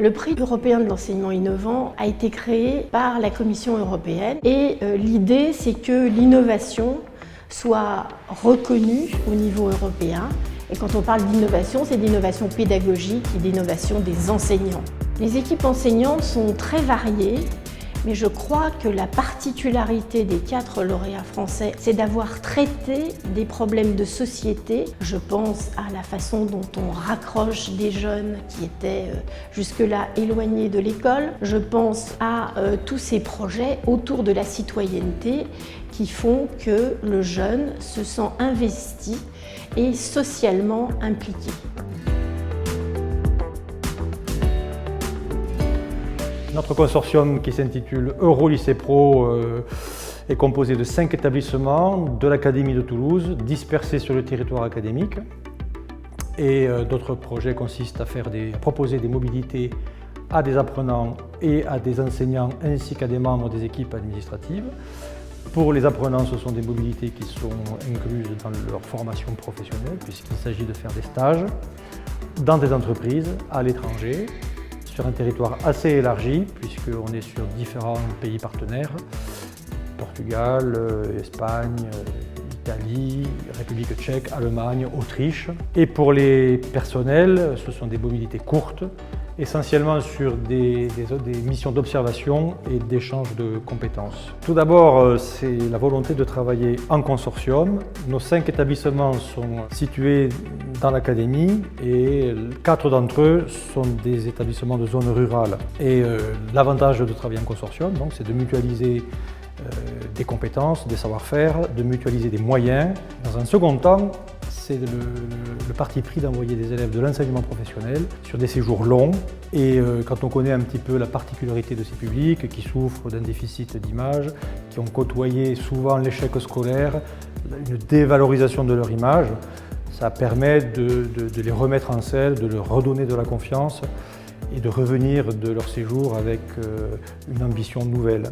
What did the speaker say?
Le prix européen de l'enseignement innovant a été créé par la Commission européenne et l'idée c'est que l'innovation soit reconnue au niveau européen. Et quand on parle d'innovation, c'est d'innovation pédagogique et d'innovation des enseignants. Les équipes enseignantes sont très variées, mais je crois que la particularité des 4 lauréats français, c'est d'avoir traité des problèmes de société. Je pense à la façon dont on raccroche des jeunes qui étaient jusque-là éloignés de l'école. Je pense à tous ces projets autour de la citoyenneté qui font que le jeune se sent investi et socialement impliqué. Notre consortium qui s'intitule Eurolycée Pro est composé de 5 établissements de l'Académie de Toulouse dispersés sur le territoire académique. Et d'autres projets consistent à proposer des mobilités à des apprenants et à des enseignants ainsi qu'à des membres des équipes administratives. Pour les apprenants, ce sont des mobilités qui sont incluses dans leur formation professionnelle puisqu'il s'agit de faire des stages dans des entreprises à l'étranger, sur un territoire assez élargi puisqu'on est sur différents pays partenaires, Portugal, Espagne, Italie, République tchèque, Allemagne, Autriche. Et pour les personnels, ce sont des mobilités courtes, essentiellement sur des missions d'observation et d'échange de compétences. Tout d'abord, c'est la volonté de travailler en consortium. Nos 5 établissements sont situés dans l'académie et 4 d'entre eux sont des établissements de zone rurale. Et l'avantage de travailler en consortium, c'est de mutualiser des compétences, des savoir-faire, de mutualiser des moyens. Dans un second temps, c'est le parti pris d'envoyer des élèves de l'enseignement professionnel sur des séjours longs. Et quand on connaît un petit peu la particularité de ces publics qui souffrent d'un déficit d'image, qui ont côtoyé souvent l'échec scolaire, une dévalorisation de leur image, ça permet de les remettre en selle, de leur redonner de la confiance et de revenir de leur séjour avec une ambition nouvelle.